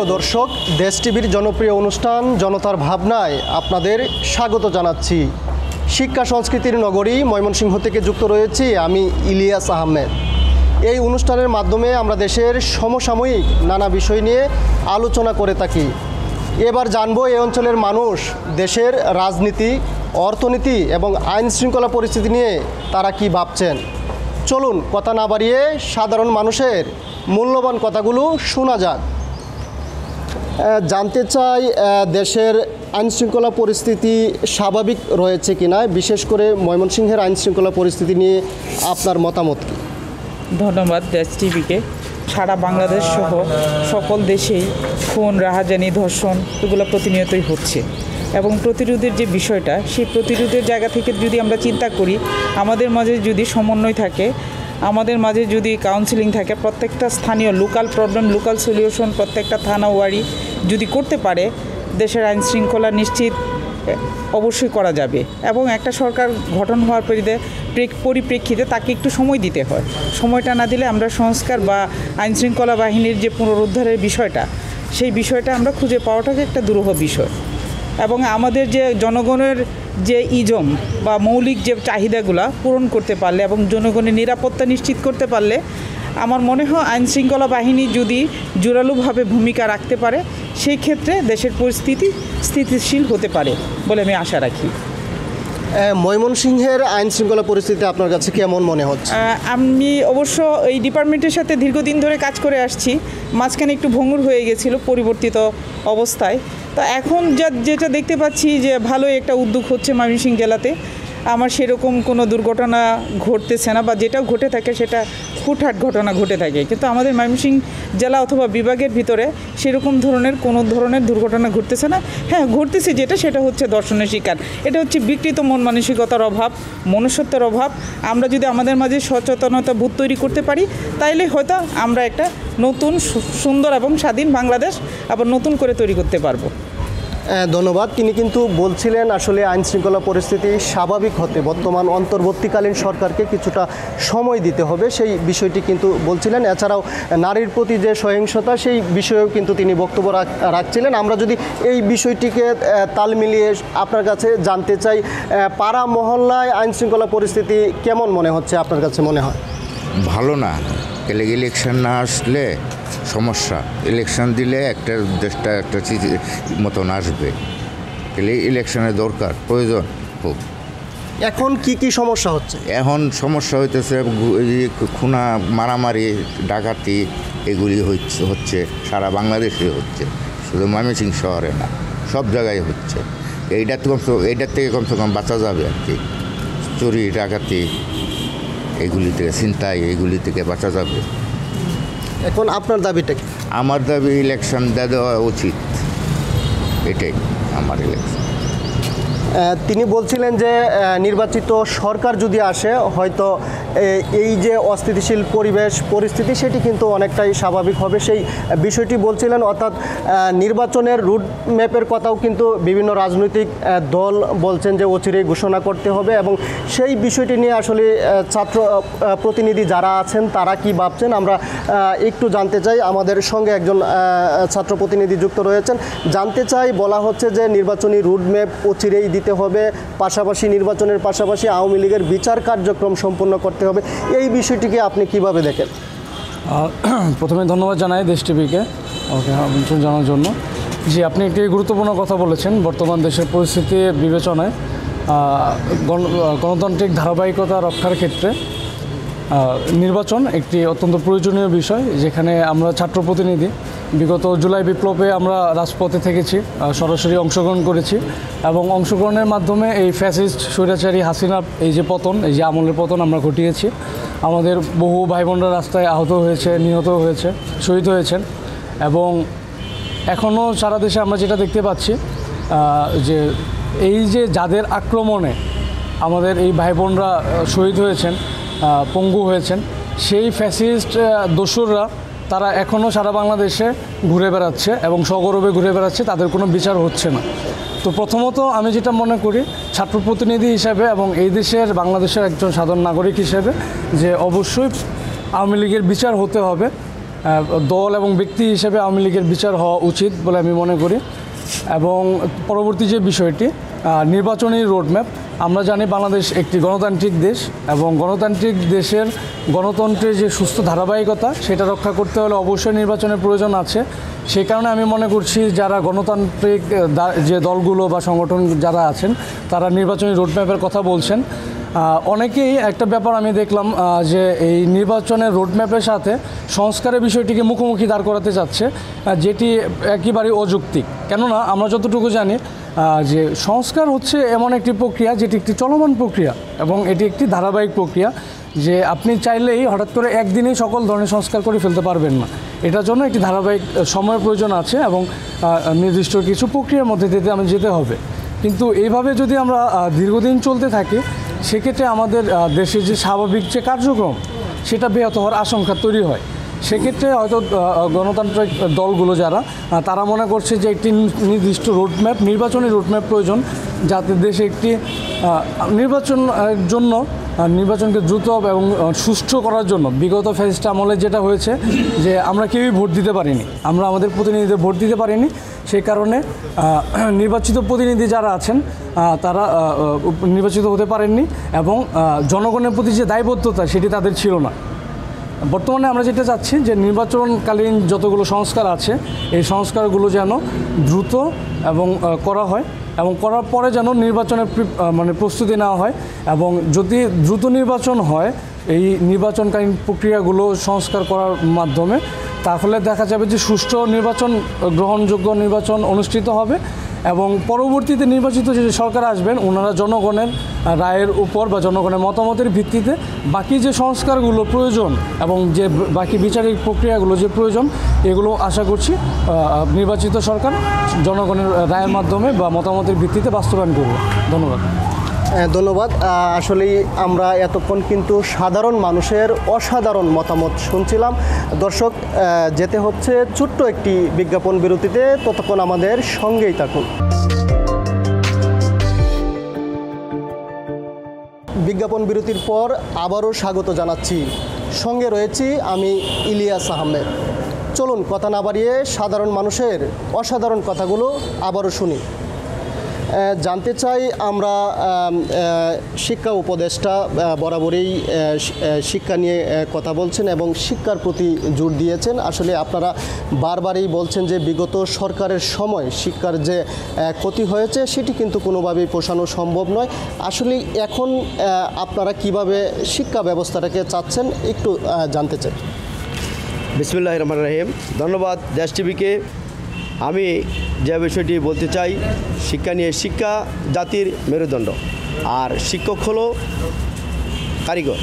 সুপ্রিয় দর্শক, দেশ টিভির জনপ্রিয় অনুষ্ঠান জনতার ভাবনায় আপনাদের স্বাগত জানাচ্ছি। শিক্ষা সংস্কৃতির নগরী ময়মনসিংহ থেকে যুক্ত রয়েছি আমি ইলিয়াস আহমেদ। এই অনুষ্ঠানের মাধ্যমে আমরা দেশের সমসাময়িক নানা বিষয় নিয়ে আলোচনা করে থাকি। এবার জানবো এই অঞ্চলের মানুষ দেশের রাজনীতি, অর্থনীতি এবং আইন শৃঙ্খলা পরিস্থিতি নিয়ে তারা কি ভাবছেন। চলুন কথা না বাড়িয়ে সাধারণ মানুষের মূল্যবান কথাগুলো শোনা যাক। জানতে চাই দেশের আইন শৃঙ্খলা পরিস্থিতি স্বাভাবিক রয়েছে কিনা, বিশেষ করে ময়মনসিংহের আইন শৃঙ্খলা পরিস্থিতি নিয়ে আপনার মতামত কী? ধন্যবাদ দেশ টিভিকে। সারা বাংলাদেশ সহ সকল দেশেই খুন, রাহাজানি, ধর্ষণ এগুলো প্রতিনিয়তই হচ্ছে এবং প্রতিরোধের যে বিষয়টা, সেই প্রতিরোধের জায়গা থেকে যদি আমরা চিন্তা করি, আমাদের মাঝে যদি সমন্বয় থাকে, আমাদের মাঝে যদি কাউন্সিলিং থাকে, প্রত্যেকটা স্থানীয় লোকাল প্রবলেম লোকাল সলিউশন প্রত্যেকটা থানা ওয়ারি যদি করতে পারে, দেশের আইন শৃঙ্খলা নিশ্চিত অবশ্যই করা যাবে। এবং একটা সরকার গঠন হওয়ার পরিপ্রেক্ষিতে তাকে একটু সময় দিতে হয়। সময়টা না দিলে আমরা সংস্কার বা আইন শৃঙ্খলা বাহিনীর যে পুনরুদ্ধারের বিষয়টা, সেই বিষয়টা আমরা খুঁজে পাওয়াটাকে একটা দুরূহ বিষয়। এবং আমাদের যে জনগণের যে ইজম বা মৌলিক যে চাহিদাগুলো পূরণ করতে পারলে এবং জনগণের নিরাপত্তা নিশ্চিত করতে পারলে, আমার মনে হয় আইন শৃঙ্খলা বাহিনী যদি জোরালোভাবে ভূমিকা রাখতে পারে, সেই ক্ষেত্রে দেশের পরিস্থিতি স্থিতিশীল হতে পারে বলে আমি আশা রাখি। ময়মনসিংহের আইন শৃঙ্খলা পরিস্থিতি আপনার কাছে কেমন মনে হচ্ছে? আমি অবশ্য এই ডিপার্টমেন্টের সাথে দীর্ঘদিন ধরে কাজ করে আসছি। মাঝখানে একটু ভঙ্গুর হয়ে গেছিলো পরিবর্তিত অবস্থায়। তা এখন যেটা দেখতে পাচ্ছি যে ভালোই একটা উদ্যোগ হচ্ছে ময়মনসিংহ জেলাতে। আমার সেরকম কোনো দুর্ঘটনা ঘটতেছে না, বা যেটাও ঘটে থাকে সেটা হুটহাট ঘটনা ঘটে থাকে, কিন্তু আমাদের ময়মনসিংহ জেলা অথবা বিভাগের ভিতরে সেরকম কোনো ধরনের দুর্ঘটনা ঘটতেছে না। হ্যাঁ, ঘটতেছে সেটা হচ্ছে ধর্ষণের শিকার। এটা হচ্ছে বিকৃত মন মানসিকতার অভাব, মনুষ্যত্বের অভাব। আমরা যদি আমাদের মাঝে সচেতনতা বোধ তৈরি করতে পারি, তাইলে হয়তো আমরা একটা নতুন সুন্দর এবং স্বাধীন বাংলাদেশ আবার নতুন করে তৈরি করতে পারবো। ধন্যবাদ। তিনি কিন্তু বলছিলেন আসলে আইন শৃঙ্খলা পরিস্থিতি স্বাভাবিক হতে বর্তমান অন্তর্বর্তীকালীন সরকারকে কিছুটা সময় দিতে হবে, সেই বিষয়টি কিন্তু বলছিলেন। এছাড়াও নারীর প্রতি যে সহিংসতা, সেই বিষয়েও কিন্তু তিনি বক্তব্য রাখছিলেন। আমরা যদি এই বিষয়টিকে তাল মিলিয়ে আপনার কাছে জানতে চাই, পাড়া মহল্লায় আইন শৃঙ্খলা পরিস্থিতি কেমন মনে হচ্ছে আপনার কাছে মনে হয়? ভালো না। ইলেকশন না আসলে সমস্যা। ইলেকশন দিলে একটা দেশটা একটা মতন আসবে। ইলেকশনের দরকার, প্রয়োজন খুব। এখন কি সমস্যা হচ্ছে? এখন সমস্যা হইতেছে খুনা, মারামারি, ডাকাতি, এগুলি হচ্ছে সারা বাংলাদেশে হচ্ছে, শুধু ময়মনসিংহ শহরে না, সব জায়গায় হচ্ছে। এইটার থেকে কমসে কম বাঁচা যাবে আর কি। চুরি, ডাকাতি এগুলি থেকে, ছিনতাই, এগুলি থেকে বাঁচা যাবে। এখন আপনার দাবিটা কি? আমার দাবি ইলেকশন দেওয়া উচিত, এটাই আমার ইলেকশন। তিনি বলছিলেন যে নির্বাচিত সরকার যদি আসে, হয়তো এই যে অস্থিতিশীল পরিস্থিতি সেটি কিন্তু অনেকটাই স্বাভাবিক হবে, সেই বিষয়টি বলছিলেন। অর্থাৎ নির্বাচনের রুট ম্যাপের কথাও কিন্তু বিভিন্ন রাজনৈতিক দল বলছেন যে অচিরেই ঘোষণা করতে হবে, এবং সেই বিষয়টি নিয়ে আসলে ছাত্র প্রতিনিধি যারা আছেন তারা কি ভাবছেন আমরা একটু জানতে চাই। আমাদের সঙ্গে একজন ছাত্র প্রতিনিধি যুক্ত রয়েছেন। জানতে চাই, বলা হচ্ছে যে নির্বাচনী রুট ম্যাপ অচিরেই দিতে হবে, পাশাপাশি নির্বাচনের পাশাপাশি আওয়ামী লীগের বিচার কার্যক্রম সম্পন্ন করতে হবে। এই বিষয়টিকে আপনি কিভাবে দেখেন? প্রথমে ধন্যবাদ জানাই দেশ টিভিকে ওকে আমন্ত্রণ জানার জন্য। জি, আপনি একটি গুরুত্বপূর্ণ কথা বলেছেন। বর্তমান দেশের পরিস্থিতি বিবেচনায় গণতান্ত্রিক ধারাবাহিকতা রক্ষার ক্ষেত্রে নির্বাচন একটি অত্যন্ত প্রয়োজনীয় বিষয়, যেখানে আমরা ছাত্র প্রতিনিধি বিগত জুলাই বিপ্লবে আমরা রাজপথে থেকেছি, সরাসরি অংশগ্রহণ করেছি, এবং অংশগ্রহণের মাধ্যমে এই ফ্যাসিস্ট স্বৈরাচারী হাসিনার এই যে পতন, এই যে আমলের পতন আমরা ঘটিয়েছি। আমাদের বহু ভাই বোনরা রাস্তায় আহত হয়েছে, নিহত হয়েছে, শহীদ হয়েছেন, এবং এখনও সারা দেশে আমরা যেটা দেখতে পাচ্ছি যে এই যে যাদের আক্রমণে আমাদের এই ভাই বোনরা শহীদ হয়েছেন, পঙ্গু হয়েছেন, সেই ফ্যাসিস্ট দোসররা তারা এখনও সারা বাংলাদেশে ঘুরে বেড়াচ্ছে এবং সগৌরবে ঘুরে বেড়াচ্ছে, তাদের কোনো বিচার হচ্ছে না। তো প্রথমত আমি যেটা মনে করি ছাত্র প্রতিনিধি হিসেবে এবং এই দেশের বাংলাদেশের একজন সাধারণ নাগরিক হিসেবে, যে অবশ্যই আওয়ামী লীগের বিচার হতে হবে দল এবং ব্যক্তি হিসেবে আওয়ামী লীগের বিচার হওয়া উচিত বলে আমি মনে করি। এবং পরবর্তী যে বিষয়টি নির্বাচনী রোডম্যাপ, আমরা জানি বাংলাদেশ একটি গণতান্ত্রিক দেশ এবং গণতান্ত্রিক দেশের গণতন্ত্রের যে সুস্থ ধারাবাহিকতা সেটা রক্ষা করতে হলে অবশ্যই নির্বাচনের প্রয়োজন আছে। সেই কারণে আমি মনে করছি যারা গণতান্ত্রিক যে দলগুলো বা সংগঠন যারা আছেন তারা নির্বাচনী রোডম্যাপের কথা বলছেন। অনেকেই একটা ব্যাপার আমি দেখলাম যে এই নির্বাচনের রোডম্যাপের সাথে সংস্কারের বিষয়টিকে মুখোমুখি দাঁড় করাতে চাচ্ছে, যেটি একেবারেই অযৌক্তিক। কেননা আমরা যতটুকু জানি যে সংস্কার হচ্ছে এমন একটি প্রক্রিয়া যেটি একটি চলমান প্রক্রিয়া এবং এটি একটি ধারাবাহিক প্রক্রিয়া, যে আপনি চাইলেই হঠাৎ করে একদিনেই সকল ধরনের সংস্কার করে ফেলতে পারবেন না। এটার জন্য একটি ধারাবাহিক সময়ের প্রয়োজন আছে এবং নির্দিষ্ট কিছু প্রক্রিয়ার মধ্যে দিয়ে আমি যেতে হবে। কিন্তু এইভাবে যদি আমরা দীর্ঘদিন চলতে থাকি সেক্ষেত্রে আমাদের দেশের যে স্বাভাবিক যে কার্যক্রম সেটা ব্যাহত হওয়ার আশঙ্কা তৈরি হয়। সেক্ষেত্রে হয়তো গণতান্ত্রিক দলগুলো যারা তারা মনে করছে যে একটি নির্দিষ্ট রোডম্যাপ, নির্বাচনী রোডম্যাপ প্রয়োজন, যাতে দেশে একটি নির্বাচনকে দ্রুত এবং সুষ্ঠু করার জন্য বিগত ফ্যাসিস্ট আমলে যেটা হয়েছে যে আমরা কেউই ভোট দিতে পারিনি, আমরা আমাদের প্রতিনিধিদের ভোট দিতে পারিনি। সেই কারণে নির্বাচিত প্রতিনিধি যারা আছেন তারা নির্বাচিত হতে পারেননি এবং জনগণের প্রতি যে দায়বদ্ধতা সেটি তাদের ছিল না। বর্তমানে আমরা যেটা চাচ্ছি যে নির্বাচনকালীন যতগুলো সংস্কার আছে এই সংস্কারগুলো যেন দ্রুত এবং করা হয় এবং করার পরে যেন নির্বাচনের প্রস্তুতি নেওয়া হয় এবং যদি দ্রুত নির্বাচন হয় এই নির্বাচনকালীন প্রক্রিয়াগুলো সংস্কার করার মাধ্যমে তাহলে দেখা যাবে যে সুষ্ঠু নির্বাচন, গ্রহণযোগ্য নির্বাচন অনুষ্ঠিত হবে এবং পরবর্তীতে নির্বাচিত যে সরকার আসবেন ওনারা জনগণের রায়ের উপর বা জনগণের মতামতের ভিত্তিতে বাকি যে সংস্কারগুলো প্রয়োজন এবং যে বাকি বিচারিক প্রক্রিয়াগুলো যে প্রয়োজন এগুলো আশা করছি নির্বাচিত সরকার জনগণের রায়ের মাধ্যমে বা মতামতের ভিত্তিতে বাস্তবায়ন করবে। ধন্যবাদ। ধন্যবাদ। আসলেই আমরা এতক্ষণ কিন্তু সাধারণ মানুষের অসাধারণ মতামত শুনছিলাম। দর্শক, যেতে হচ্ছে ছোট্ট একটি বিজ্ঞাপন বিরতিতে, ততক্ষণ আমাদের সঙ্গেই থাকুন। বিজ্ঞাপন বিরতির পর আবারও স্বাগত জানাচ্ছি। সঙ্গে রয়েছি আমি ইলিয়াস আহমেদ। চলুন কথা না বাড়িয়ে সাধারণ মানুষের অসাধারণ কথাগুলো আবারও শুনি। জানতে চাই আমরা শিক্ষা উপদেষ্টা বরাবরই শিক্ষা নিয়ে কথা বলছেন এবং শিক্ষার প্রতি জোর দিয়েছেন। আসলে আপনারা বারবারই বলছেন যে বিগত সরকারের সময় শিক্ষার যে ক্ষতি হয়েছে সেটি কিন্তু কোনোভাবেই পোষানো সম্ভব নয়। আসলে এখন আপনারা কিভাবে শিক্ষা ব্যবস্থাটাকে চাচ্ছেন একটু জানতে চাই। বিসমিল্লাহির রহমানির রহিম। ধন্যবাদ দেশ টিভিকে। আমি যে বিষয়টি বলতে চাই, শিক্ষা নিয়ে, শিক্ষা জাতির মেরুদণ্ড আর শিক্ষক হলো কারিগর।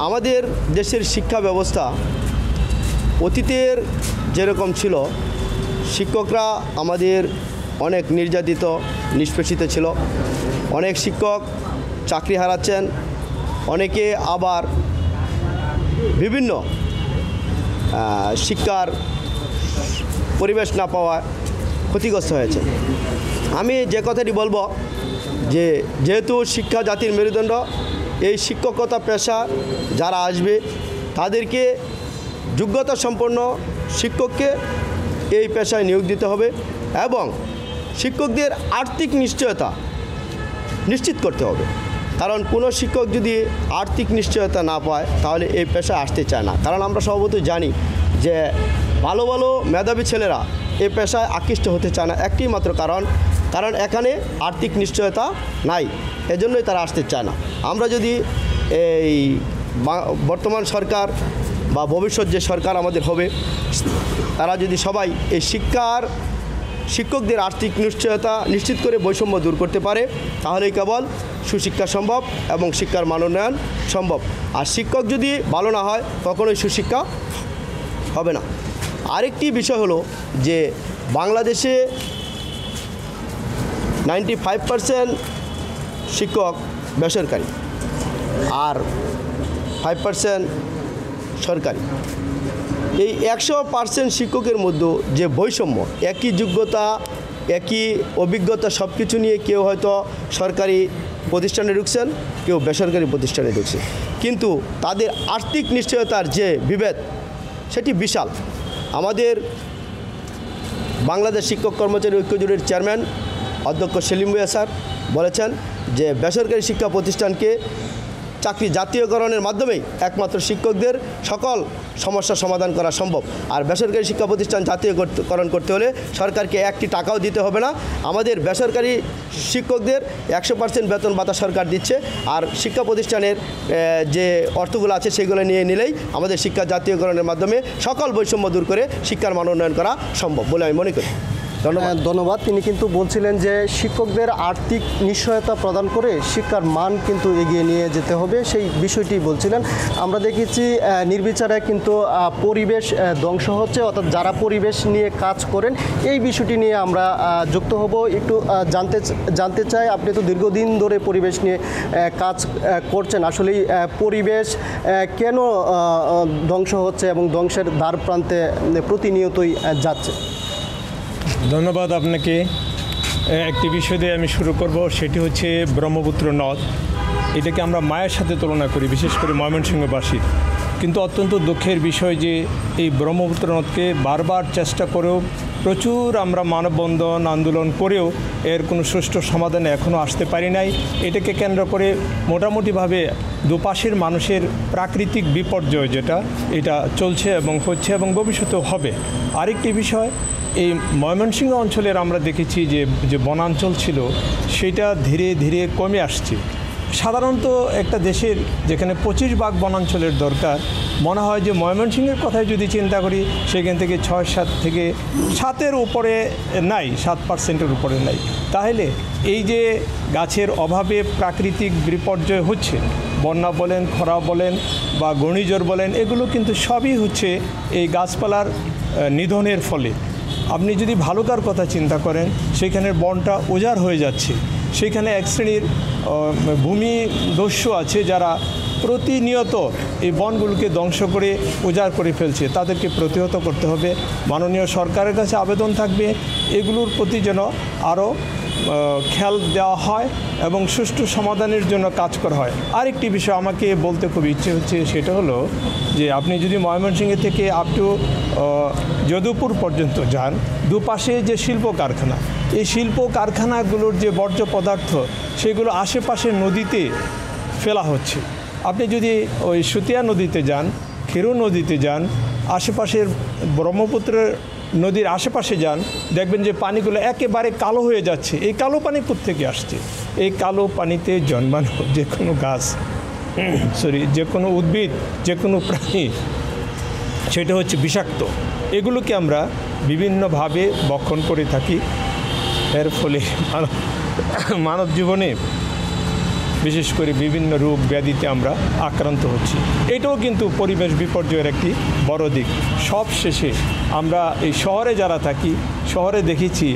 আমাদের দেশের শিক্ষা ব্যবস্থা অতীতের যেরকম ছিল, শিক্ষকরা আমাদের অনেক নির্যাতিত, নিষ্পেষিত ছিল। অনেক শিক্ষক চাকরি হারাচ্ছেন, অনেকে আবার বিভিন্ন শিক্ষার পরিবেশ না পাওয়া ক্ষতিগ্রস্ত হয়েছে। আমি যে কথাটি বলবো যে যেহেতু শিক্ষা জাতির মেরুদণ্ড, এই শিক্ষকতা পেশা যারা আসবে তাদেরকে যোগ্যতা সম্পন্ন শিক্ষককে এই পেশায় নিয়োগ দিতে হবে এবং শিক্ষকদের আর্থিক নিশ্চয়তা নিশ্চিত করতে হবে। কারণ কোনো শিক্ষক যদি আর্থিক নিশ্চয়তা না পায় তাহলে এই পেশায় আসতে চায় না। কারণ আমরা স্বভাবতই জানি যে ভালো ভালো মেধাবী ছেলেরা এই পেশায় আকৃষ্ট হতে চায় না, একটি মাত্র কারণ এখানে আর্থিক নিশ্চয়তা নাই, এজন্যই তারা আসতে চায় না। আমরা যদি এই বর্তমান সরকার বা ভবিষ্যৎ যে সরকার আমাদের হবে তারা যদি সবাই এই শিক্ষকদের আর্থিক নিশ্চয়তা নিশ্চিত করে বৈষম্য দূর করতে পারে তাহলেই কেবল সুশিক্ষা সম্ভব এবং শিক্ষার মান উন্নয়ন সম্ভব। আর শিক্ষক যদি ভালো না হয় কখনোই সুশিক্ষা হবে না। আরেকটি বিষয় হলো যে বাংলাদেশে 95% শিক্ষক বেসরকারি আর 5% সরকারি। এই 100% শিক্ষকের মধ্যে যে বৈষম্য, একই যোগ্যতা, একই অভিজ্ঞতা, সব কিছু নিয়ে কেউ হয়তো সরকারি প্রতিষ্ঠানে ঢুকছেন, কেউ বেসরকারি প্রতিষ্ঠানে ঢুকছে, কিন্তু তাদের আর্থিক নিশ্চয়তার যে বিভেদ সেটি বিশাল। আমাদের বাংলাদেশ শিক্ষক কর্মচারী ঐক্য জোটের চেয়ারম্যান অধ্যক্ষ সেলিম ভূঁইয়া স্যার বলেছেন যে বেসরকারি শিক্ষা প্রতিষ্ঠানকে চাকরি জাতীয়করণের মাধ্যমেই একমাত্র শিক্ষকদের সকল সমস্যার সমাধান করা সম্ভব। আর বেসরকারি শিক্ষা প্রতিষ্ঠান জাতীয়করণ করতে হলে সরকারকে একটি টাকাও দিতে হবে না। আমাদের বেসরকারি শিক্ষকদের 100% বেতন ভাতা সরকার দিচ্ছে, আর শিক্ষা প্রতিষ্ঠানের যে অর্থগুলো আছে সেগুলো নিয়ে নিলেই আমাদের শিক্ষা জাতীয়করণের মাধ্যমে সকল বৈষম্য দূর করে শিক্ষার মান উন্নয়ন করা সম্ভব বলে আমি মনে করি। ধন্যবাদ। তিনি কিন্তু বলছিলেন যে শিক্ষকদের আর্থিক নিশ্চয়তা প্রদান করে শিক্ষার মান কিন্তু এগিয়ে নিয়ে যেতে হবে, সেই বিষয়টি বলছিলেন। আমরা দেখেছি নির্বিচারে কিন্তু পরিবেশ ধ্বংস হচ্ছে, অর্থাৎ যারা পরিবেশ নিয়ে কাজ করেন এই বিষয়টি নিয়ে আমরা যুক্ত হব। একটু জানতে চাই, আপনি তো দীর্ঘদিন ধরে পরিবেশ নিয়ে কাজ করছেন, আসলেই পরিবেশ কেন ধ্বংস হচ্ছে এবং ধ্বংসের দ্বার প্রান্তে প্রতিনিয়তই যাচ্ছে? ধন্যবাদ আপনাকে। একটি বিষয় দিয়ে আমি শুরু করব, সেটি হচ্ছে ব্রহ্মপুত্র নদ। এটাকে আমরা মায়ের সাথে তুলনা করি, বিশেষ করে ময়মনসিংহবাসীর। কিন্তু অত্যন্ত দুঃখের বিষয় যে এই ব্রহ্মপুত্র নদকে বারবার চেষ্টা করেও প্রচুর আমরা মানববন্ধন আন্দোলন করেও এর কোনো সুষ্ঠু সমাধানে এখনও আসতে পারি নাই। এটাকে কেন্দ্র করে মোটামুটিভাবে দুপাশের মানুষের প্রাকৃতিক বিপর্যয় যেটা এটা চলছে এবং হচ্ছে এবং ভবিষ্যতেও হবে। আরেকটি বিষয়, এই ময়মনসিংহ অঞ্চলের আমরা দেখেছি যে বনাঞ্চল ছিল সেটা ধীরে ধীরে কমে আসছে। সাধারণত একটা দেশের যেখানে 25 ভাগ বনাঞ্চলের দরকার, মনে হয় যে ময়মনসিংহের কথাই যদি চিন্তা করি সেখান থেকে 6-7 থেকে 7-এর উপরে নাই, 7%-এর উপরে নাই। তাহলে এই যে গাছের অভাবে প্রাকৃতিক বিপর্যয় হচ্ছে, বন্যা বলেন, খরা বলেন বা ঘূর্ণিঝড় বলেন, এগুলো কিন্তু সবই হচ্ছে এই গাছপালার নিধনের ফলে। আপনি যদি ভালুকার কথা চিন্তা করেন, সেখানের বনটা উজাড় হয়ে যাচ্ছে। সেখানে এক শ্রেণীর ভূমিদস্যু আছে যারা প্রতিনিয়ত এই বনগুলোকে ধ্বংস করে উজাড় করে ফেলছে। তাদেরকে প্রতিহত করতে হবে। মাননীয় সরকারের কাছে আবেদন থাকবে এগুলোর প্রতি যেন আরও খেয়াল দেওয়া হয় এবং সুষ্ঠু সমাধানের জন্য কাজ করা হয়। আরেকটি বিষয় আমাকে বলতে খুব ইচ্ছে হচ্ছে, সেটা হলো যে আপনি যদি ময়মনসিংহ থেকে আপ টু যদুপুর পর্যন্ত যান, দুপাশে যে শিল্প কারখানা, এই শিল্প কারখানাগুলোর যে বর্জ্য পদার্থ সেগুলো আশেপাশের নদীতে ফেলা হচ্ছে। আপনি যদি ওই সুতিয়া নদীতে যান, খেরু নদীতে যান, আশেপাশের ব্রহ্মপুত্রের নদীর আশেপাশে যান, দেখবেন যে পানিগুলো একেবারে কালো হয়ে যাচ্ছে। এই কালো পানি কোত্থেকে আসছে? এই কালো পানিতে জন্মানো যে কোনো গাছ, যে কোনো উদ্ভিদ, যে কোনো প্রাণী, সেটা হচ্ছে বিষাক্ত। এগুলোকে আমরা বিভিন্নভাবে বক্ষণ করে থাকি। এর ফলে মানব জীবনে বিশেষ করে বিভিন্ন রোগ ব্যাধিতে আমরা আক্রান্ত হচ্ছি। এটাও কিন্তু পরিবেশ বিপর্যয়ের একটি বড় দিক। সব শেষে আমরা এই শহরে যারা থাকি, শহরে দেখেছি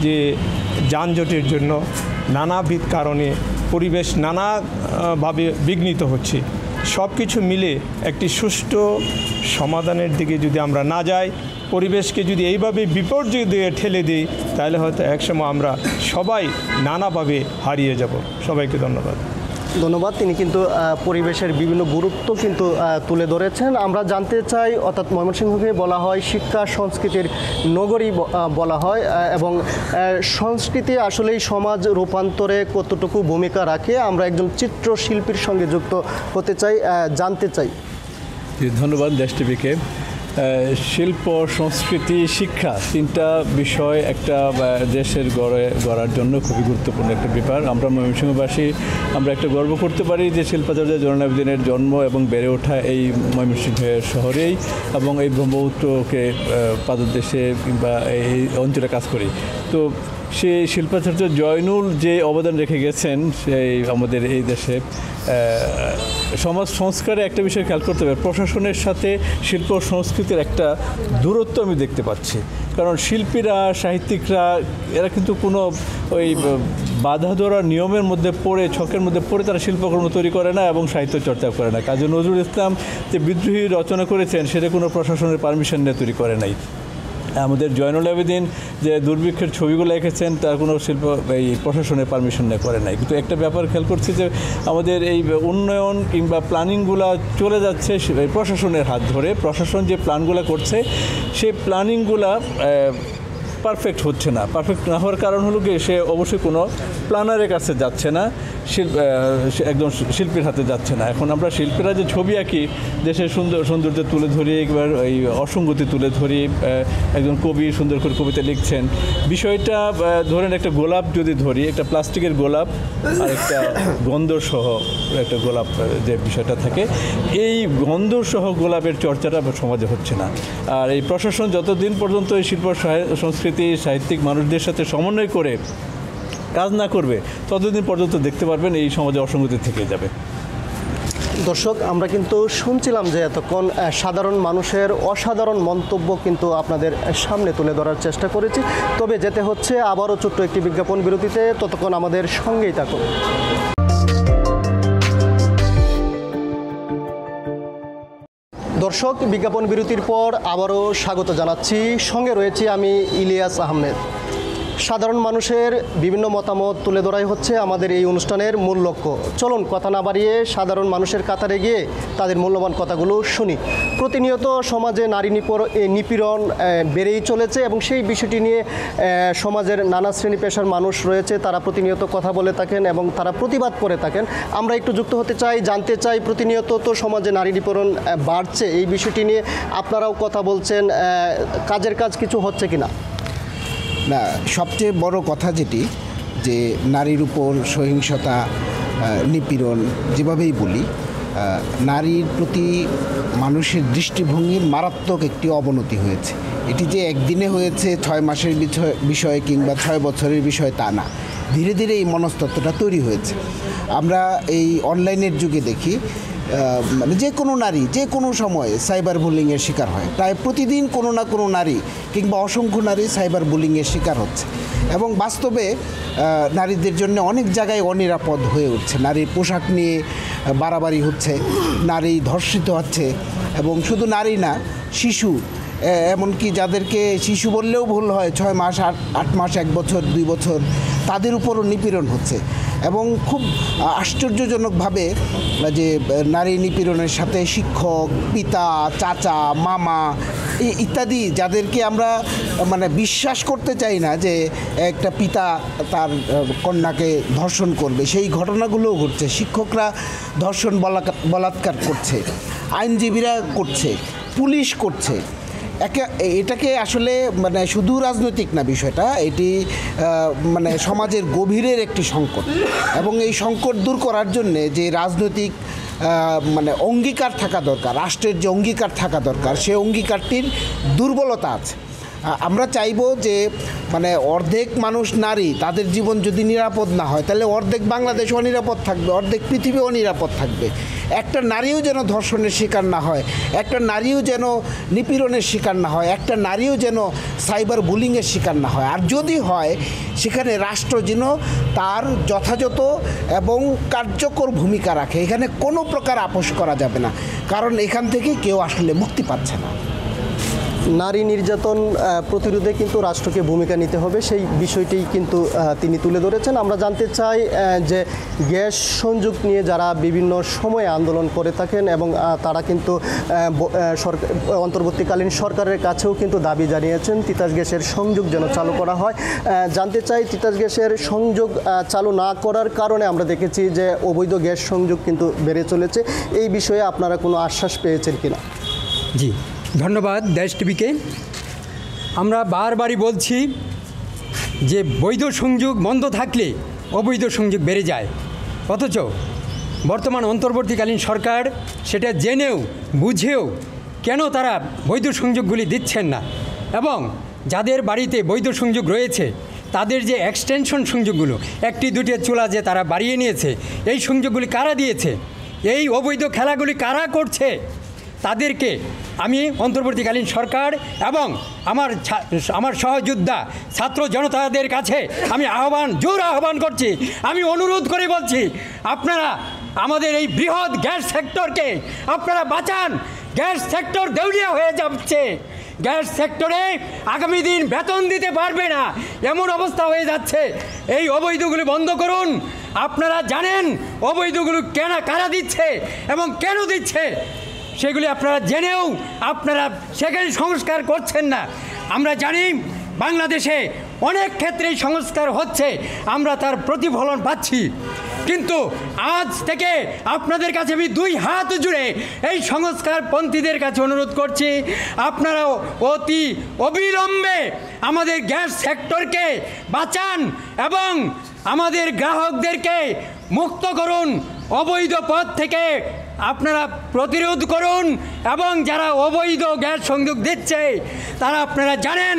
যে যানজটের জন্য নানাবিধ কারণে পরিবেশ নানাভাবে বিঘ্নিত হচ্ছে। সব কিছু মিলে একটি সুষ্ঠু সমাধানের দিকে যদি আমরা না যাই, পরিবেশকে যদি এইভাবে বিপর্যয় দিয়ে ঠেলে দিই, তাহলে হয়তো একসময় আমরা সবাই নানাভাবে হারিয়ে যাব। সবাইকে ধন্যবাদ। তিনি কিন্তু পরিবেশের বিভিন্ন গুরুত্ব কিন্তু তুলে ধরেছেন। আমরা জানতে চাই, অর্থাৎ ময়মনসিংহকে বলা হয় শিক্ষা সংস্কৃতির নগরী বলা হয়, এবং সংস্কৃতি আসলেই সমাজ রূপান্তরে কতটুকু ভূমিকা রাখে আমরা একজন চিত্রশিল্পীর সঙ্গে যুক্ত হতে চাই, জানতে চাই। ধন্যবাদ দেশ টিভিকে। শিল্প, সংস্কৃতি, শিক্ষা, তিনটা বিষয় একটা দেশের গড়ার জন্য খুবই গুরুত্বপূর্ণ একটা ব্যাপার। আমরা ময়মনসিংহবাসী আমরা একটা গর্ব করতে পারি যে শিল্পাচার্য জয়নুল আবেদিনের জন্ম এবং বেড়ে ওঠা এই ময়মনসিংহ শহরেই, এবং এই ব্রহ্মপুত্রকে পাদদেশে কিংবা এই অঞ্চলে কাজ করি। তো সেই শিল্পাচার্য জয়নুল যে অবদান রেখে গেছেন সেই আমাদের এই দেশে সমাজ সংস্কারে একটা বিষয় খেয়াল করতে হবে, প্রশাসনের সাথে শিল্প সংস্কৃতির একটা দূরত্ব আমি দেখতে পাচ্ছি। কারণ শিল্পীরা, সাহিত্যিকরা এরা কিন্তু কোনো ওই বাধা ধরা নিয়মের মধ্যে পড়ে, ছকের মধ্যে পড়ে তারা শিল্পকর্ম তৈরি করে না এবং সাহিত্য চর্চা করে না। কাজী নজরুল ইসলাম যে বিদ্রোহী রচনা করেছেন সেটা কোনো প্রশাসনের পারমিশন নিয়ে তৈরি করে নাই। আমাদের জয়নুল আবেদিন যে দুর্ভিক্ষের ছবিগুলো এঁকেছেন তার কোনো শিল্প এই প্রশাসনের পারমিশন করে নাই। কিন্তু একটা ব্যাপার খেয়াল করছি যে আমাদের এই উন্নয়ন কিংবা প্ল্যানিংগুলো চলে যাচ্ছে প্রশাসনের হাত ধরে। প্রশাসন যে প্ল্যানগুলো করছে সেই প্ল্যানিংগুলো পারফেক্ট হচ্ছে না। পারফেক্ট না হওয়ার কারণ হলো কি, সে অবশ্যই কোনো প্ল্যানারের কাছে যাচ্ছে না, একদম শিল্পীর হাতে যাচ্ছে না। এখন আমরা শিল্পীরা যে ছবি আঁকি, দেশের সৌন্দর্য তুলে ধরি, একবার এই অসঙ্গতি তুলে ধরি, একজন কবি সুন্দর করে কবিতা লিখছেন, বিষয়টা ধরেন একটা গোলাপ যদি ধরি, একটা প্লাস্টিকের গোলাপ আর একটা গন্ধসহ একটা গোলাপ যে বিষয়টা থাকে, এই গন্ধসহ গোলাপের চর্চাটা সমাজে হচ্ছে না। আর এই প্রশাসন যতদিন পর্যন্ত এই শিল্প সংস্কৃতি সাহিত্যিক মানুষদের সাথে সমন্বয় করে কাজ না করবে, ততদিন পর্যন্ত দেখতে পারবেন এই সমাজে অসঙ্গতি থেকে যাবে। দর্শক, আমরা কিন্তু শুনছিলাম যে এতক্ষণ সাধারণ মানুষের অসাধারণ মন্তব্য কিন্তু আপনাদের সামনে তুলে ধরার চেষ্টা করেছি। তবে যেতে হচ্ছে আবারও ছোট্ট একটি বিজ্ঞাপন বিরতিতে, ততক্ষণ আমাদের সঙ্গেই থাকুন। দর্শক, বিজ্ঞাপন বিরতির পর আবারও স্বাগত জানাচ্ছি। সঙ্গে রয়েছি আমি ইলিয়াস আহমেদ। সাধারণ মানুষের বিভিন্ন মতামত তুলে ধরাই হচ্ছে আমাদের এই অনুষ্ঠানের মূল লক্ষ্য। চলুন কথা না বাড়িয়ে সাধারণ মানুষের কাতারে গিয়ে তাদের মূল্যবান কথাগুলো শুনি। প্রতিনিয়ত সমাজে নারী নিপীড়ন বেড়েই চলেছে এবং সেই বিষয়টি নিয়ে সমাজের নানা শ্রেণী পেশার মানুষ রয়েছে, তারা প্রতিনিয়ত কথা বলে থাকেন এবং তারা প্রতিবাদ করে থাকেন। আমরা একটু যুক্ত হতে চাই, জানতে চাই প্রতিনিয়ত তো সমাজে নারী নিপীড়ন বাড়ছে, এই বিষয়টি নিয়ে আপনারাও কথা বলছেন, কাজের কাজ কিছু হচ্ছে কিনা? না, সবচেয়ে বড় কথা যেটি, যে নারীর উপর সহিংসতা, নিপীড়ন যেভাবেই বলি, নারীর প্রতি মানুষের দৃষ্টিভঙ্গির মারাত্মক একটি অবনতি হয়েছে। এটি যে একদিনে হয়েছে, 6 মাসের বিষয় কিংবা 6 বছরের বিষয় তা না, ধীরে ধীরে এই মনস্তত্ত্বটা তৈরি হয়েছে। আমরা এই অনলাইনের যুগে দেখি মানে যে কোনো নারী যে কোনো সময়ে সাইবার বুলিংয়ের শিকার হয়। প্রায় প্রতিদিন কোনো না কোনো নারী কিংবা অসংখ্য নারী সাইবার বুলিংয়ের শিকার হচ্ছে এবং বাস্তবে নারীদের জন্য অনেক জায়গায় অনিরাপদ হয়ে উঠছে। নারীর পোশাক নিয়ে বাড়াবাড়ি হচ্ছে, নারী ধর্ষিত হচ্ছে এবং শুধু নারী না, শিশু, এমনকি যাদেরকে শিশু বললেও ভুল হয়, 6 মাস 8 মাস 1 বছর 2 বছর, তাদের উপরও নিপীড়ন হচ্ছে। এবং খুব আশ্চর্যজনকভাবে যে নারী নিপীড়নের সাথে শিক্ষক, পিতা, চাচা, মামা ইত্যাদি, যাদেরকে আমরা মানে বিশ্বাস করতে চাই না যে একটা পিতা তার কন্যাকে ধর্ষণ করবে, সেই ঘটনাগুলোও ঘটছে। শিক্ষকরা ধর্ষণ বলাৎকার করছে, আইনজীবীরা করছে, পুলিশ করছে। এটাকে আসলে মানে শুধু রাজনৈতিক না বিষয়টা, এটি মানে সমাজের গভীরের একটি সংকট এবং এই সংকট দূর করার জন্যে যে রাজনৈতিক মানে অঙ্গীকার থাকা দরকার, রাষ্ট্রের যে অঙ্গীকার থাকা দরকার, সেই অঙ্গীকারটির দুর্বলতা আছে। আমরা চাইব যে মানে অর্ধেক মানুষ নারী, তাদের জীবন যদি নিরাপদ না হয় তাহলে অর্ধেক বাংলাদেশ অনিরাপদ থাকবে, অর্ধেক পৃথিবী অনিরাপদ থাকবে। একটা নারীও যেন ধর্ষণের শিকার না হয়, একটা নারীও যেন নিপীড়নের শিকার না হয়, একটা নারীও যেন সাইবার বুলিংয়ের শিকার না হয়। আর যদি হয়, সেখানে রাষ্ট্র যেন তার যথাযথ এবং কার্যকর ভূমিকা রাখে। এখানে কোনো প্রকার আপোষ করা যাবে না, কারণ এখান থেকে কেউ আসলে মুক্তি পাচ্ছে না। নারী নির্যাতন প্রতিরোধে কিন্তু রাষ্ট্রকে ভূমিকা নিতে হবে, সেই বিষয়টি কিন্তু তিনি তুলে ধরেছেন। আমরা জানতে চাই যে গ্যাস সংযোগ নিয়ে যারা বিভিন্ন সময়ে আন্দোলন করে থাকেন এবং তারা কিন্তু অন্তর্বর্তীকালীন সরকারের কাছেও কিন্তু দাবি জানিয়েছেন তিতাস গ্যাসের সংযোগ যেন চালু করা হয়। জানতে চাই, তিতাস গ্যাসের সংযোগ চালু না করার কারণে আমরা দেখেছি যে অবৈধ গ্যাস সংযোগ কিন্তু বেড়ে চলেছে। এই বিষয়ে আপনারা কোনো আশ্বাস পেয়েছেন কিনা? জি, ধন্যবাদ দেশ টিভিকে। আমরা বারবারই বলছি যে বৈধ সংযোগ বন্ধ থাকলে অবৈধ সংযোগ বেড়ে যায়, অথচ বর্তমান অন্তর্বর্তীকালীন সরকার সেটা জেনেও বুঝেও কেন তারা বৈধ সংযোগগুলি দিচ্ছেন না, এবং যাদের বাড়িতে বৈধ সংযোগ রয়েছে তাদের যে এক্সটেনশন সংযোগগুলো, 1-2টি চুলা যে তারা বাড়িয়ে নিয়েছে, এই সংযোগগুলি কারা দিয়েছে? এই অবৈধ খেলাগুলি কারা করছে? তাদেরকে আমি অন্তর্বর্তীকালীন সরকার এবং আমার সহযোদ্ধা ছাত্র জনতাদের কাছে আমি জোর আহ্বান করছি, আমি অনুরোধ করে বলছি, আপনারা আমাদের এই বৃহৎ গ্যাস সেক্টরকে আপনারা বাঁচান। গ্যাস সেক্টর দেউলিয়া হয়ে যাচ্ছে, গ্যাস সেক্টরে আগামী দিন বেতন দিতে পারবে না, এমন অবস্থা হয়ে যাচ্ছে। এই অবৈধগুলি বন্ধ করুন। আপনারা জানেন অবৈধগুলো কারা দিচ্ছে এবং কেন দিচ্ছে, সেগুলি আপনারা জেনেও আপনারা সেখানে সংস্কার করছেন না। আমরা জানি বাংলাদেশে অনেক ক্ষেত্রেই সংস্কার হচ্ছে, আমরা তার প্রতিফলন পাচ্ছি। কিন্তু আজ থেকে আপনাদের কাছে আমি দুই হাত জুড়ে এই সংস্কারপন্থীদের কাছে অনুরোধ করছি, আপনারাও অতি অবিলম্বে আমাদের গ্যাস সেক্টরকে বাঁচান এবং আমাদের গ্রাহকদেরকে মুক্ত করুন, অবৈধ পথ থেকে আপনারা প্রতিরোধ করুন। এবং যারা অবৈধ গ্যাস সংযোগ দিচ্ছে তারা আপনারা জানেন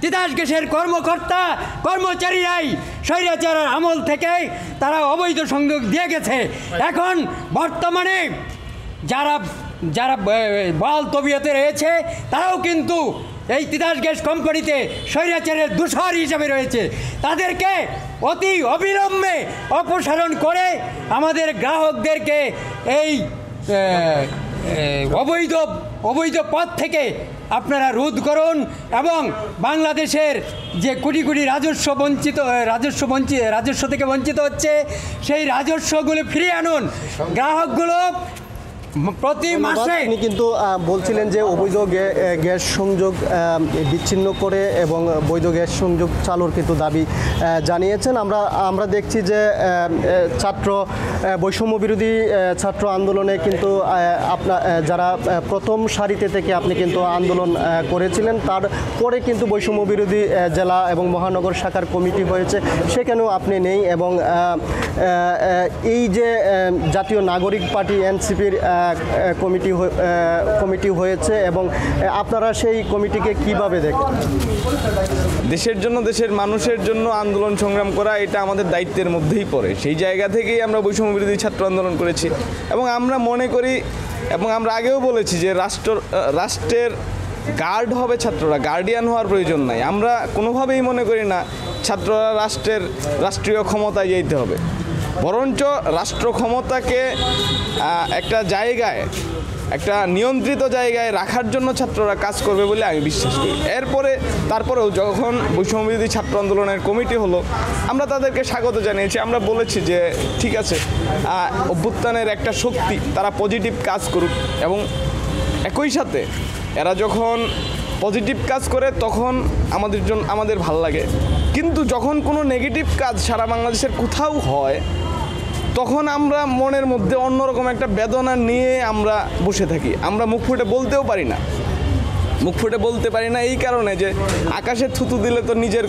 তিতাস গ্যাসের কর্মকর্তা কর্মচারীরাই স্বৈরাচারের আমল থেকে তারা অবৈধ সংযোগ দিয়ে গেছে। এখন বর্তমানে যারা যারা বহাল তবিয়তে রয়েছে তারাও কিন্তু এই তিতাস গ্যাস কোম্পানিতে স্বৈরাচারের দূষর হিসাবে রয়েছে। তাদেরকে অতি অবিলম্বে অপসারণ করে আমাদের গ্রাহকদেরকে এই অবৈধ পথ থেকে আপনারা রোধ করুন এবং বাংলাদেশের যে কোটি কোটি রাজস্ব থেকে বঞ্চিত হচ্ছে সেই রাজস্বগুলো ফিরিয়ে আনুন। গ্রাহকগুলো প্রতি মাসে তিনি কিন্তু বলছিলেন যে অবৈধ গ্যাস সংযোগ বিচ্ছিন্ন করে এবং বৈধ গ্যাস সংযোগ চালুর কিন্তু দাবি জানিয়েছেন। আমরা দেখছি যে বৈষম্য বিরোধী ছাত্র আন্দোলনে কিন্তু যারা প্রথম সারিতে থেকে আপনি কিন্তু আন্দোলন করেছিলেন, তারপরে কিন্তু বৈষম্য বিরোধী জেলা এবং মহানগর শাখার কমিটি হয়েছে, সেখানেও আপনি নেই। এবং এই যে জাতীয় নাগরিক পার্টি এনসিপির কমিটি হয়েছে এবং আপনারা সেই কমিটিকে কিভাবে দেখেন? দেশের জন্য, দেশের মানুষের জন্য আন্দোলন সংগ্রাম করা এটা আমাদের দায়িত্বের মধ্যেই পড়ে। সেই জায়গা থেকেই আমরা বৈষম্য বিরোধী ছাত্র আন্দোলন করেছি এবং আমরা মনে করি এবং আমরা আগেও বলেছি যে রাষ্ট্রের গার্ড হবে ছাত্ররা, গার্ডিয়ান হওয়ার প্রয়োজন নাই। আমরা কোনোভাবেই মনে করি না ছাত্ররা রাষ্ট্রীয় ক্ষমতায় যেতে হবে, বরঞ্চ রাষ্ট্র ক্ষমতাকে একটা জায়গায়, একটা নিয়ন্ত্রিত জায়গায় রাখার জন্য ছাত্ররা কাজ করবে বলে আমি বিশ্বাস করি। তারপরেও যখন বৈষম্যবিরোধী ছাত্র আন্দোলনের কমিটি হলো, আমরা তাদেরকে স্বাগত জানিয়েছি। আমরা বলেছি যে ঠিক আছে, অভ্যুত্থানের একটা শক্তি, তারা পজিটিভ কাজ করুক এবং একই সাথে এরা যখন পজিটিভ কাজ করে তখন আমাদের ভাল লাগে। কিন্তু যখন কোনো নেগেটিভ কাজ সারা বাংলাদেশের কোথাও হয় তখন আমরা মনের মধ্যে অন্যরকম একটা বেদনা নিয়ে আমরা বসে থাকি। আমরা মুখ ফুটে বলতেও পারি না, এই কারণে যে আকাশে থুতু দিলে তো নিজের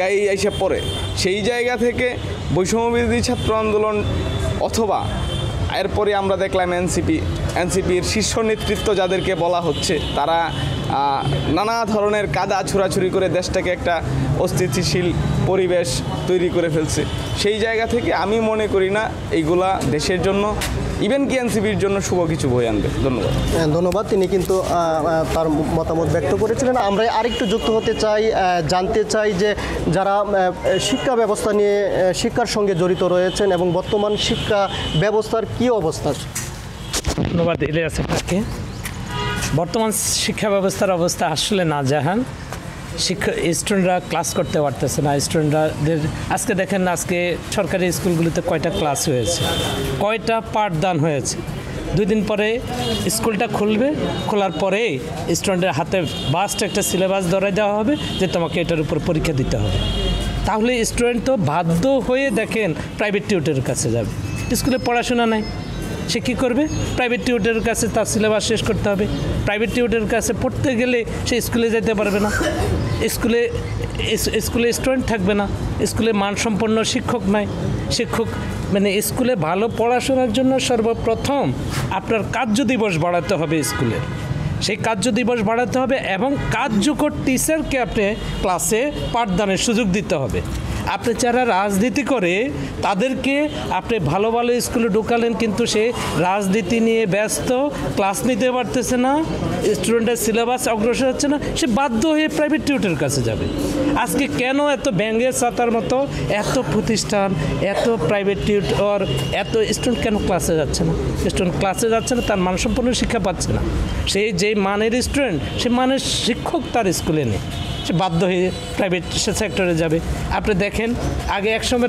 গায়ে এসে পড়ে। সেই জায়গা থেকে বৈষম্যবিরোধী ছাত্র আন্দোলন অথবা এরপরে আমরা দেখলাম এনসিপির শীর্ষ নেতৃত্ব যাদেরকে বলা হচ্ছে, তারা নানা ধরনের কাদা ছোড়াছুরি করে দেশটাকে একটা অস্থিতিশীল পরিবেশ তৈরি করে ফেলছে। সেই জায়গা থেকে আমি মনে করি না এইগুলা দেশের জন্য, ইভেন কি এনসিপির জন্য শুভ কিছু বয়ে আনবে। ধন্যবাদ। তিনি কিন্তু তার মতামত ব্যক্ত করেছিলেন। আমরা আরেকটু যুক্ত হতে চাই, জানতে চাই যে যারা শিক্ষা ব্যবস্থা নিয়ে শিক্ষার সঙ্গে জড়িত রয়েছেন এবং বর্তমান শিক্ষা ব্যবস্থার কী অবস্থা? ধন্যবাদ ইলিয়াস আপনাকে। বর্তমান শিক্ষা ব্যবস্থার অবস্থা আসলে নাজেহাল। স্টুডেন্টরা ক্লাস করতে পারতেছে না। স্টুডেন্টদের আজকে দেখেন, আজকে সরকারি স্কুলগুলিতে কয়টা ক্লাস হয়েছে, কয়টা পাঠদান হয়েছে। 2 দিন পরে স্কুলটা খুলবে, খোলার পরে স্টুডেন্টের হাতে বাস্ট একটা সিলেবাস ধরে দেওয়া হবে যে তোমাকে এটার উপর পরীক্ষা দিতে হবে। তাহলে স্টুডেন্ট তো বাধ্য হয়ে দেখেন প্রাইভেট টিউটরের কাছে যাবে। স্কুলে পড়াশোনা নাই, সে কী করবে? প্রাইভেট টিউটরের কাছে তার সিলেবাস শেষ করতে হবে। প্রাইভেট টিউটরের কাছে পড়তে গেলে সে স্কুলে যেতে পারবে না, স্কুলে স্টুডেন্ট থাকবে না, স্কুলে মানসম্পন্ন শিক্ষক নাই। স্কুলে ভালো পড়াশোনার জন্য সর্বপ্রথম আপনার কার্য দিবস বাড়াতে হবে স্কুলের। সেই কার্য দিবস বাড়াতে হবে এবং কার্যকর টিচারকে আপনি ক্লাসে পাঠদানের সুযোগ দিতে হবে। আপনি যারা রাজনীতি করে তাদেরকে আপনি ভালো ভালো স্কুলে ঢোকালেন, কিন্তু সে রাজনীতি নিয়ে ব্যস্ত, ক্লাস নিতে পারতেছে না, স্টুডেন্টের সিলেবাস অগ্রসর হচ্ছে না, সে বাধ্য হয়ে প্রাইভেট টিউটরের কাছে যাবে। আজকে কেন এত ব্যাঙ্গের ছাতার মতো এত প্রতিষ্ঠান, এত প্রাইভেট টিউটর, এত স্টুডেন্ট কেন ক্লাসে যাচ্ছে না? স্টুডেন্ট ক্লাসে যাচ্ছে না, তার মানসম্পন্ন শিক্ষা পাচ্ছে না। সেই যেই মানের স্টুডেন্ট, সে মানের শিক্ষক তার স্কুলে নেই, সে বাধ্য হয়ে প্রাইভেট সেক্টরে যাবে। আপনি দেখেন আগে একসময়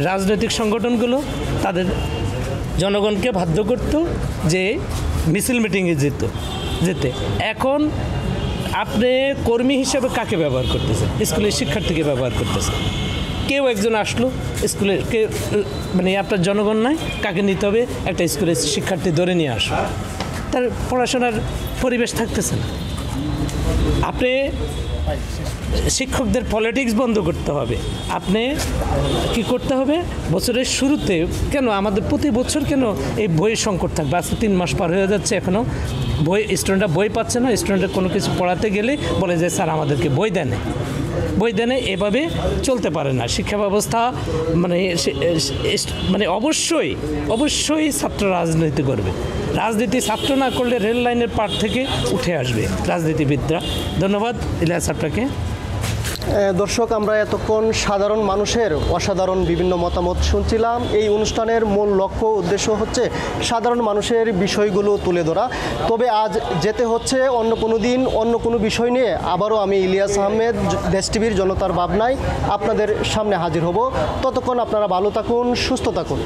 রাজনৈতিক সংগঠনগুলো তাদের জনগণকে বাধ্য করত যে মিছিল মিটিংয়ে যেতে। এখন আপনি কর্মী হিসেবে কাকে ব্যবহার করতেছেন? স্কুলের শিক্ষার্থীকে ব্যবহার করতেছেন। কেউ একজন আসলো স্কুলে, মানে আপনার জনগণ নয়, কাকে নিতে হবে? একটা স্কুলের শিক্ষার্থী ধরে নিয়ে আসো, তার পড়াশোনার পরিবেশ থাকতেছে না। আপনি শিক্ষকদের পলিটিক্স বন্ধ করতে হবে। আপনি কি করতে হবে? বছরের শুরুতে কেন আমাদের প্রতি বছর কেন এই বইয়ের সংকট থাকবে? আজকে 3 মাস পার হয়ে যাচ্ছে, এখনও স্টুডেন্টরা বই পাচ্ছে না। স্টুডেন্টরা কোনো কিছু পড়াতে গেলে বলে যে স্যার আমাদেরকে বই দেন। এভাবে চলতে পারে না শিক্ষা ব্যবস্থা। মানে অবশ্যই ছাত্র রাজনীতি করবে। রাজনীতি ছাত্র না করলে রেল লাইনের পার থেকে উঠে আসবে রাজনীতিবিদরা। ধন্যবাদ ইলিয়াস আপনাকে। দর্শক, আমরা এতক্ষণ সাধারণ মানুষের অসাধারণ বিভিন্ন মতামত শুনছিলাম। এই অনুষ্ঠানের মূল লক্ষ্য উদ্দেশ্য হচ্ছে সাধারণ মানুষের বিষয়গুলো তুলে ধরা। তবে আজ যেতে হচ্ছে অন্য কোনো দিন অন্য কোনো বিষয় নিয়ে আবারও আমি ইলিয়াস আহমেদ দেশ টিভির জনতার ভাবনায় আপনাদের সামনে হাজির হব। ততক্ষণ আপনারা ভালো থাকুন, সুস্থ থাকুন।